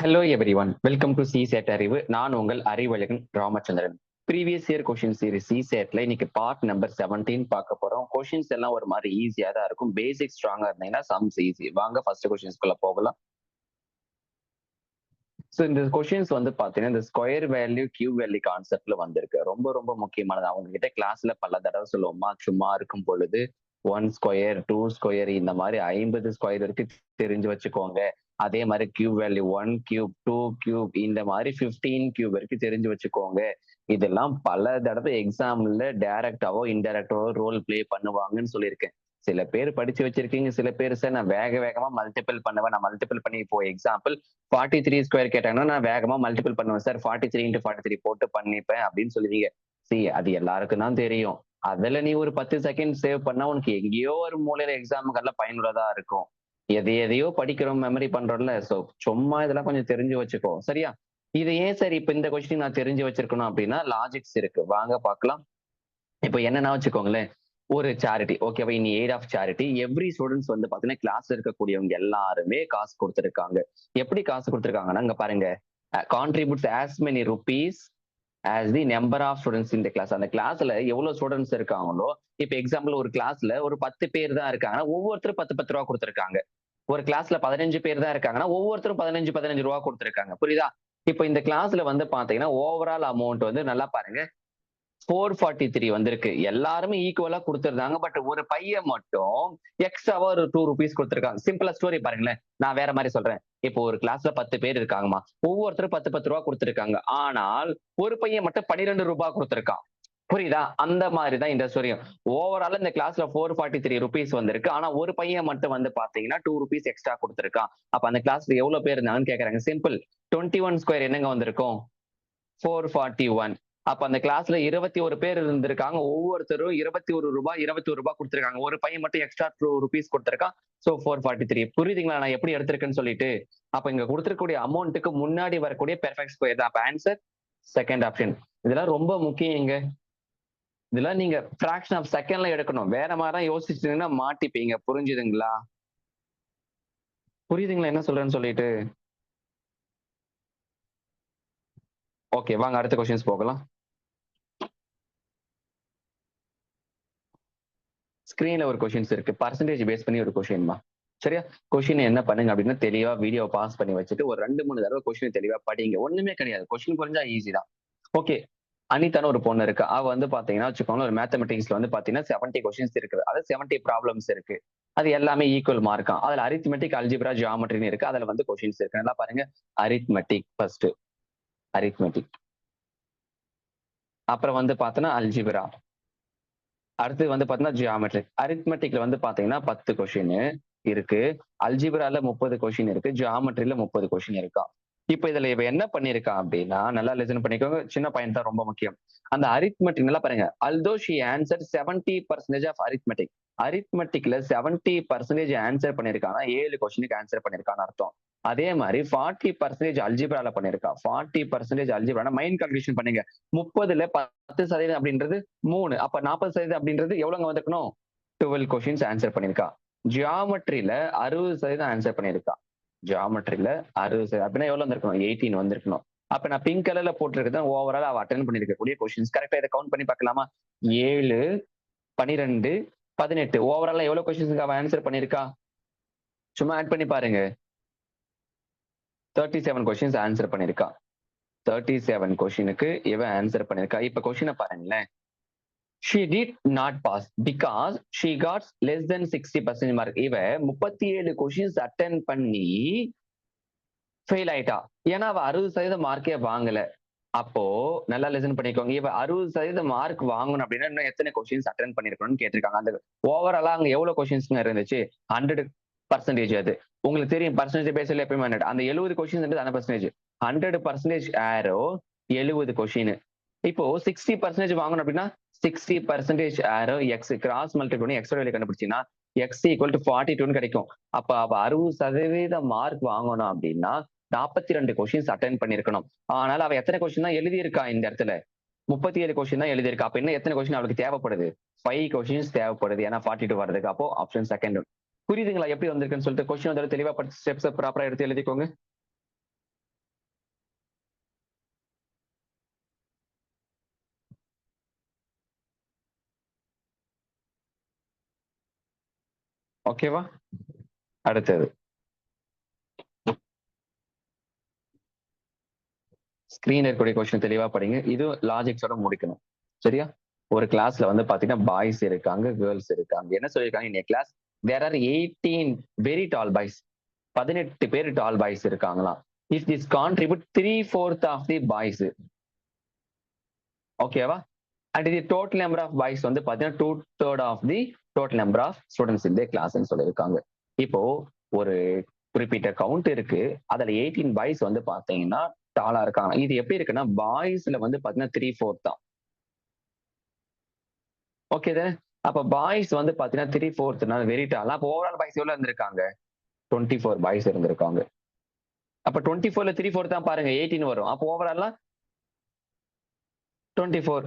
Hello everyone, welcome to CSAT அறிவு. நான் உங்கள் Arivazhagan Ramachandran. Previous year question series CSATல இன்னைக்கு பார்ட் நம்பர் 17 பார்க்க போறோம். கொஷின்ஸ் எல்லாம் ஒரு மாதிரி ஈஸியா தான் இருக்கும். பேசிக் ஸ்ட்ராங்கா இருந்தீங்கன்னா சம்ஸ் ஈஸி. வாங்க ஃபர்ஸ்ட் கொஷின்ஸ்குள்ள போகலாம். ஸோ இந்த கொஷின்ஸ் வந்து பாத்தீங்கன்னா இந்த ஸ்கொயர் வேல்யூ கியூ வேல்யூ கான்செப்ட்ல வந்திருக்கு. ரொம்ப ரொம்ப முக்கியமானது. அவங்க கிட்ட கிளாஸ்ல பல தடவை சொல்லுவோமா, சும்மா இருக்கும் பொழுது 1 ஸ்கொயர் 2 ஸ்கொயர் இந்த மாதிரி 50 ஸ்கொயர் வரைக்கும் தெரிஞ்சு வச்சுக்கோங்க. அதே மாதிரி கியூப் வேல்யூ 1 கியூப் 2 கியூப் இந்த மாதிரி 15 கியூப் வரைக்கும் தெரிஞ்சு வச்சுக்கோங்க. இதெல்லாம் பல தடவை எக்ஸாம்ல டைரக்டாவோ இன்டைரக்டாவோ ரோல் பிளே பண்ணுவாங்கன்னு சொல்லியிருக்கேன். சில பேர் படிச்சு வச்சிருக்கீங்க, சில பேர் சார் நான் வேகமா மல்டிபிள் பண்ணுவேன். நான் மல்டிபிள் பண்ணி இப்போ எக்ஸாம்பிள் 43 ஸ்கொயர் கேட்டாங்கன்னா நான் வேகமா மல்டிபிள் பண்ணுவேன் சார், 43 இன்ட்டு 43 போட்டு பண்ணிப்பேன் அப்படின்னு சொல்லுவீங்க. அது எல்லாருக்கும் தான் தெரியும். அதுல நீ ஒரு 10 செகண்ட் சேவ் பண்ணா உனக்கு எங்கேயோ ஒரு மூலையில எக்ஸாமுக்கெல்லாம் பயனுள்ளதா இருக்கும். எதையோ படிக்கிறோம், மெமரி பண்றோம்ல. சோ சும்மா இதெல்லாம் கொஞ்சம் தெரிஞ்சு வச்சுக்கோ, சரியா? இது ஏன் சார் இப்ப இந்த கொஸ்டின் நான் தெரிஞ்சு வச்சிருக்கணும் அப்படின்னா லாஜிக்ஸ் இருக்கு, வாங்க பார்க்கலாம். இப்ப என்னன்னா வச்சுக்கோங்களேன், ஒரு சேரிட்டி ஓகேவா, in aid of charity every students வந்து பாத்தீங்கன்னா கிளாஸ்ல இருக்கக்கூடியவங்க எல்லாருமே காசு கொடுத்திருக்காங்க. எப்படி காசு கொடுத்திருக்காங்கன்னா இங்க பாருங்க, contributes as many rupees as the number of students in the class. அந்த கிளாஸ்ல எவ்வளவு ஸ்டூடெண்ட்ஸ் இருக்காங்களோ, இப்ப எக்ஸாம்பிள் ஒரு கிளாஸ்ல ஒரு 10 பேர் தான் இருக்காங்கன்னா ஒவ்வொருத்தரும் 10 ரூபா கொடுத்திருக்காங்க. ஒரு கிளாஸ்ல 15 பேர் தான் இருக்காங்கன்னா ஒவ்வொருத்தரும் 15 ரூபா கொடுத்திருக்காங்க. புரியுதா? இப்ப இந்த கிளாஸ்ல வந்து பாத்தீங்கன்னா ஓவரால் அமௌண்ட் வந்து நல்லா பாருங்க 443 வந்திருக்கு. எல்லாருமே ஈக்குவலா கொடுத்திருந்தாங்க. பட் ஒரு பையன் மட்டும் எக்ஸ்ட்ராவா ஒரு 2 ருபீஸ் கொடுத்திருக்காங்க. சிம்பிளா ஸ்டோரி பாருங்களேன். நான் வேற மாதிரி சொல்றேன். இப்போ ஒரு கிளாஸ்ல 10 பேர் இருக்காங்கம்மா. ஒவ்வொருத்தரும் 10 ரூபா கொடுத்திருக்காங்க. ஆனால் ஒரு பையன் மட்டும் 12 ரூபாய் கொடுத்திருக்கான். புரியுதா? அந்த மாதிரிதான் இந்த ஸ்டோரியும். ஓவரால் இந்த கிளாஸ்ல 443 ருபீஸ் வந்திருக்கு. ஆனா ஒரு பையன் மட்டும் வந்து பாத்தீங்கன்னா 2 ருபீஸ் எக்ஸ்ட்ரா கொடுத்திருக்கான். அப்ப அந்த கிளாஸ்ல எவ்வளவு பேர் இருந்தாங்கன்னு கேக்குறாங்க. சிம்பிள். 21 ஸ்கொயர் என்னங்க வந்திருக்கும்? 441. அப்ப அந்த கிளாஸ்ல 21 பேர் இருந்திருக்காங்க. ஒவ்வொருத்தரும் 21 ரூபாய் கொடுத்திருக்காங்க. ஒரு பையன் மட்டும் எக்ஸ்ட்ரா 2 ருபீஸ் கொடுத்திருக்கான். சோ 443. புரியுதுங்களா நான் எப்படி எடுத்திருக்கேன்னு சொல்லிட்டு? அப்ப இங்க கொடுத்திருக்கக்கூடிய அமௌண்ட்டுக்கு முன்னாடி வரக்கூடிய பெர்ஃபெக்ட் ஸ்கொயர் தான். அப்ப ஆன்சர் செகண்ட் ஆப்ஷன். இதெல்லாம் ரொம்ப முக்கியங்க. இதெல்லாம் நீங்க ஃபிராக்ஷன் ஆஃப் செகண்ட்ல எடுக்கணும். வேற மாதிரி யோசிச்சீங்கன்னா மாட்டிப்பீங்க. புரிஞ்சுதுங்களா? புரியுதுங்களா என்ன சொல்றேன்னு சொல்லிட்டு? ஓகே, வாங்க அடுத்த கொஸ்டின்ஸ் போகலாம். ஸ்கிரீன்ல ஒரு கொஸ்டின்ஸ் இருக்கு. பர்சன்டேஜ் பேஸ் பண்ணி ஒரு கொஸ்டின்மா. சரியா? கொஸ்டின் என்ன பண்ணுங்க அப்படின்னா தெளிவா வீடியோ பாஸ் பண்ணி வச்சுட்டு ஒரு 2-3 தடவை கொஸ்டின் தெளிவா படிங்க. ஒண்ணுமே கிடையாது. கொஸ்டின் புரிஞ்சா ஈஸி தான். ஓகே. அனிதான்னு ஒரு பொண்ணு இருக்கு. அவ வந்து பாத்தீங்கன்னா வச்சுக்கோங்களேன், ஒரு மேத்தமெட்டிக்ஸ்ல வந்து பாத்தீங்கன்னா 70 கொஸ்டின்ஸ் இருக்குது. அதாவது 70 ப்ராப்ளம்ஸ் இருக்கு. அது எல்லாமே ஈக்குவல் மார்க்கா. அதுல அரித்மெட்டிக், அல்ஜிப்ரா, ஜியோமெட்ரின்னு இருக்கு. அதுல வந்து கொஸ்டின்ஸ் இருக்கு. நல்லா பாருங்க. Arithmetic first. அரித்மெட்டிக். அப்புறம் வந்து பாத்தீங்கன்னா அல்ஜிப்ரா. அடுத்து வந்து பாத்தீங்கன்னா ஜியோமெட்ரி. அரித்மெட்டிக்ல வந்து பாத்தீங்கன்னா 10 கொஸ்டின் இருக்கு. அல்ஜிப்ரால 30 கொஸ்டின் இருக்கு. ஜியோமெட்ரில 30 கொஸ்டின் இருக்கா. இப்ப இதுல இவ என்ன பண்ணிருக்கா அப்படின்னா, நல்லா லிசன் பண்ணிக்கோங்க. சின்ன பையன் தான், ரொம்ப முக்கியம். அந்த அரித்மெட்டிக் நல்லா பாருங்க. although she answered 70% of arithmetic. அரித்மெட்டிக்ல 70% answer பண்ணிருக்கானா 7 கொஸ்டினுக்கு ஆன்சர் பண்ணிருக்கான்னு அர்த்தம். அதே மாதிரி 40% அல்ஜிப்ரால பண்ணிருக்கா. 40% அல்ஜிப்ரான மைண்ட் கல்குலேஷன் பண்ணுங்க. 30ல 10% அப்படின்றது 3. அப்ப 40% அப்படின்றது எவ்வளவுங்க வந்திருக்கணும்? 12 கொஸ்டின்ஸ் ஆன்சர் பண்ணிருக்கா. ஜியோமெட்ரில 60% ஆன்சர் பண்ணிருக்கா. ஜியோமெட்ரில 60 அப்படின்னா எவ்வளவு வந்திருக்கணும்? 18 வந்திருக்கணும். அப்ப நான் பிங்க் கலர்ல போட்டிருக்கிறது ஓவரால் அவ அட்டென்ட் பண்ணிருக்கக்கூடிய கொஸ்டின்ஸ். கரெக்டா இதை கவுண்ட் பண்ணி பார்க்கலாமா? 7, 12, 18 ஓவரால் எவ்வளவு கொஸ்டின்ஸ்க்கு அவ ஆன்சர் பண்ணிருக்கா? சும்மா ஆட் பண்ணி பாருங்க. 37 கொஸ்டின்ஸ் ஆன்சர் பண்ணிருக்கா. 37 கொஸ்டினுக்கு இவ ஆன்சர் பண்ணிருக்கா. இப்ப கொஸ்டினை பாருங்களேன். she did not pass because she got less than 60% mark. இவ 37 கொஸ்டின்ஸ் அட்டென்ட் பண்ணி ஃபெயில் ஆயிட்டா. ஏன்னா அவ 60% மார்க்கே வாங்கல. அப்போ நல்லா லிசன் பண்ணிக்கோங்க. இவ 60% மார்க் வாங்கணும் அப்படின்னா இன்னும் எத்தனை கொஸ்டின்ஸ் அட்டென்ட் பண்ணிருக்கணும்னு கேட்டிருக்காங்க. அந்த ஓவராலா அங்க எவ்வளவு கொஸ்டின்ஸ்ங்க இருந்துச்சு? 100% அது. உங்களுக்கு தெரியும் பர்சன்டேஜ் பேஸ்ல எப்பயுமே 100. அந்த 70 கொஸ்டின்ஸ் 100%. 100% ஆரோ 70 கொஸ்டின். இப்போ 60% வாங்கணும் அப்படின்னா 60% ஆரோ எக்ஸ் கிராஸ் மல்டிபிள் பண்ணி எக்ஸ் வேல்யூ கண்டுபிடிச்சீங்கன்னா எக்ஸ் ஈக்குவல் டு 42 கிடைக்கும். அப்ப அவ 60% மார்க் வாங்கணும் அப்படின்னா 42 கொஸ்டின்ஸ் அட்டென்ட் பண்ணிருக்கணும். ஆனால் அவ எத்தனை கொஸ்டின் தான் எழுதியிருக்கா இந்த இடத்துல? 37 கொஸ்டின் தான் எழுதியிருக்கா. அப்ப இன்னும் எத்தனை கொஸ்டின் அவளுக்கு தேவைப்படுது? 5 கொஸ்டின்ஸ் தேவைப்படுது. ஏன்னா 42 வர்றதுக்கு. அப்போ ஆப்ஷன் செகண்ட். புரியுதுங்களா எப்படி வந்திருக்குன்னு சொல்லிட்டு? கொஸ்டின் வந்து தெளிவா படிச்சு ஸ்டெப்ஸ் ப்ராப்பரா எடுத்து எழுதிக்கோங்க. ஓகேவா? அடுத்தது ஸ்கிரீன்ல இருக்கக்கூடிய கொஸ்டின் தெளிவா படிங்க. இது லாஜிக்ஸோட முடிக்கணும். சரியா? ஒரு கிளாஸ்ல வந்து பாத்தீங்கன்னா பாய்ஸ் இருக்காங்க, கேர்ள்ஸ் இருக்காங்க. என்ன சொல்லியிருக்காங்க? In a class there are 18 very tall boys. 18 பேர் டால் பாய்ஸ் இருக்காங்களாம். If this contribute 3/4 of the boys. ஓகேவா? And the total number of boys வந்து பாத்தீங்கன்னா 2/3 of the total number of students in the கிளாஸ்ன்னு சொல்லியிருக்காங்க. இப்போ ஒரு குறிப்பிட்ட கவுண்ட் இருக்கு. அதுல 18 பாய்ஸ் வந்து பாத்தீங்கன்னா டாலா இருக்காங்க. இது எப்படி இருக்குன்னா பாய்ஸ்ல வந்து பாத்தீங்கன்னா 3/4 தான். ஓகே தானே? அப்ப பாய்ஸ் வந்து பாத்தீங்கன்னா 3/4 வெரி டால். அப்ப ஓவரால் பாய்ஸ் எவ்வளவு இருந்திருக்காங்க? 24 பாய்ஸ் இருந்திருக்காங்க. அப்ப 24ல 3/4 தான் பாருங்க 18 வரும். அப்ப ஓவராலா 24.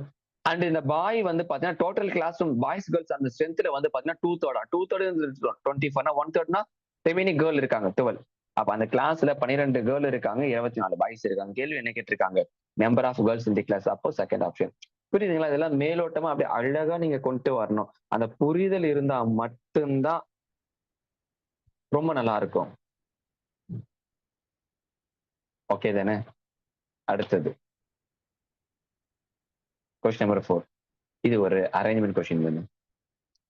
அண்ட் இந்த பாய் வந்து பாத்தீங்கன்னா total classroom boys girls அந்த ஸ்ட்ரென்த்ல வந்து பாத்தீங்கன்னா 2/3 24 1/3 ரிமைனிங் கேர்ள் இருக்காங்க 12. அப்ப அந்த கிளாஸ்ல 12 கேர்ள் இருக்காங்க 24 பாய்ஸ் இருக்காங்க. கேள்வி என்ன கேட்டிருக்காங்க? Number of girls in the class. அப்போ செகண்ட் ஆப்ஷன். புரியுதுங்களா? இதெல்லாம் மேலோட்டமா அப்படியே அழகா நீங்க கொண்டு வரணும். அந்த புரிதல் இருந்தா மட்டும்தான் ரொம்ப நல்லா இருக்கும். ஓகே தானே? அடுத்தது கொஸ்டின் நம்பர் 4. இது ஒரு அரேஞ்ச்மெண்ட் கொஸ்டின் வேணும்.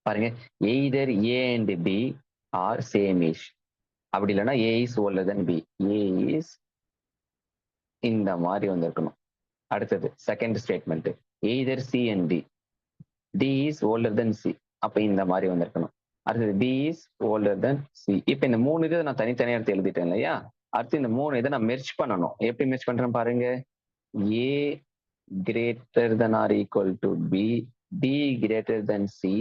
பாருங்க either A and B are same ish. அப்படி இல்லைன்னா A is older than B. A is இந்த மாதிரி வந்திருக்கணும். அடுத்தது second statement either C and D. D is older than C. அப்ப இந்த மாதிரி வந்திருக்கணும். அடுத்தது B is older than C. இப்ப இந்த 3 இதை நான் தனித்தனியா எடுத்து எழுதிட்டேன் இல்லையா? அடுத்து இந்த 3 இதை நான் மெர்ஜ் பண்ணணும். எப்படி மெர்ஜ் பண்றேன் பாருங்க. A greater than or equal to B, D greater than C,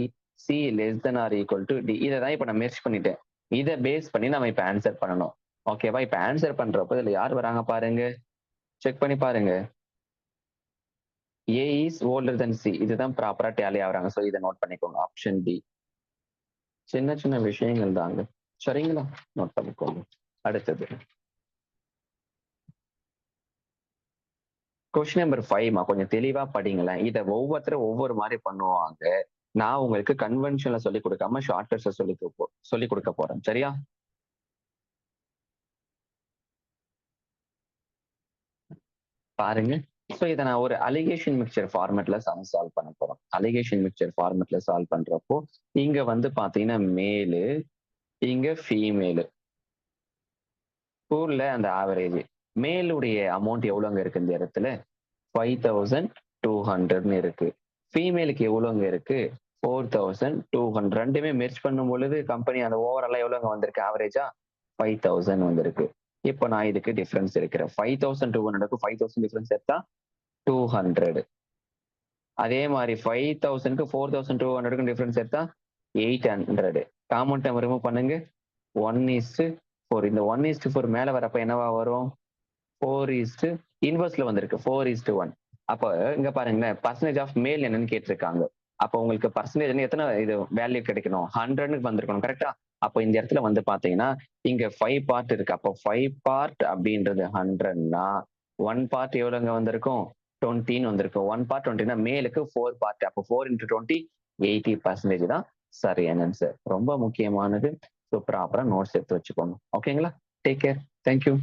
C less than or equal to D. இதை தான் இப்ப நான் மெர்ஜ் பண்ணிட்டேன். இதை பேஸ் பண்ணி நம்ம இப்ப ஆன்சர் பண்ணணும். ஓகேவா? இப்ப ஆன்சர் பண்றப்ப இதுல யார் வராங்க பாருங்க. செக் பண்ணி பாருங்க. A is older than C. இதுதான் ப்ராப்பரா டேலி ஆகுறாங்க. ஸோ இதை நோட் பண்ணிக்கோங்க. Option D. சின்ன சின்ன விஷயங்கள் தாங்க. சரிங்களா? நோட் பண்ணிக்கோங்க. அடுத்தது கொஸ்டின் நம்பர் 5மா கொஞ்சம் தெளிவா படிங்களேன். இதை ஒவ்வொருத்தரும் ஒவ்வொரு மாதிரி பண்ணுவாங்க. நான் உங்களுக்கு கன்வென்ஷன்ல சொல்லி கொடுக்காம ஷார்ட்கட்ஸ் சொல்லி கொடுக்க போறேன். சரியா? பாருங்க. ஸோ இதை நான் ஒரு அலிகேஷன் மிக்சர் ஃபார்மேட்ல சால்வ் பண்ண போறோம். அலிகேஷன் மிக்சர் ஃபார்மேட்ல சால்வ் பண்றப்போ இங்க வந்து பாத்தீங்கன்னா மேலு, இங்க ஃபீமேலு. ஸ்கூல்ல அந்த ஆவரேஜ் மேலுடைய அமௌண்ட் எவ்வளவுங்க இருக்கு இந்த இடத்துல? 5200 இருக்கு. ஃபீமேலுக்கு எவ்வளவுங்க இருக்கு? 4200. ரெண்டுமே மெர்ஜ் பண்ணும் பொழுது கம்பெனி அந்த ஓவராலா எவ்வளவுங்க வந்திருக்கு? ஆவரேஜா 5000 வந்திருக்கு. இப்போ நான் இதுக்கு டிஃபரன்ஸ் இருக்கிறேன். 5200க்கு 5000 டிஃபரன்ஸ் எடுத்தா 200. அதே மாதிரி 5000க்கு 4200க்கு டிஃபரன்ஸ் எடுத்தா 800. காமன் டேர்ம் ரிமூவ் பண்ணுங்க. 1:4. இந்த 1:4 மேல வரப்ப என்னவா வரும்? 4 இன்வெர்ஸ்ல வந்திருக்கு. 4:1. அப்ப இங்க பாருங்களேன் பர்சன்டேஜ் ஆஃப் மேல் என்னன்னு கேட்டிருக்காங்க. அப்ப உங்களுக்கு பர்சன்டேஜ் எத்தனை இது வேல்யூ கிடைக்கணும்? 100க்கு வந்திருக்கணும். கரெக்டா? அப்போ இந்த இடத்துல வந்து பாத்தீங்கன்னா இங்க 5 பார்ட் இருக்கு. அப்போ 5 பார்ட் அப்படின்றது 100னா 1 பார்ட் எவ்வளவுங்க வந்திருக்கும்? 20 வந்திருக்கும். 1 பார்ட் 20னா மேலுக்கு 4 பார்ட். அப்போ 4 × 20 80% தான் சரியான ஆன்சர். ரொம்ப முக்கியமானது. ஸோ ப்ராப்பரா நோட்ஸ் எடுத்து வச்சுக்கோங்க. ஓகேங்களா? Take care. தேங்க்யூ.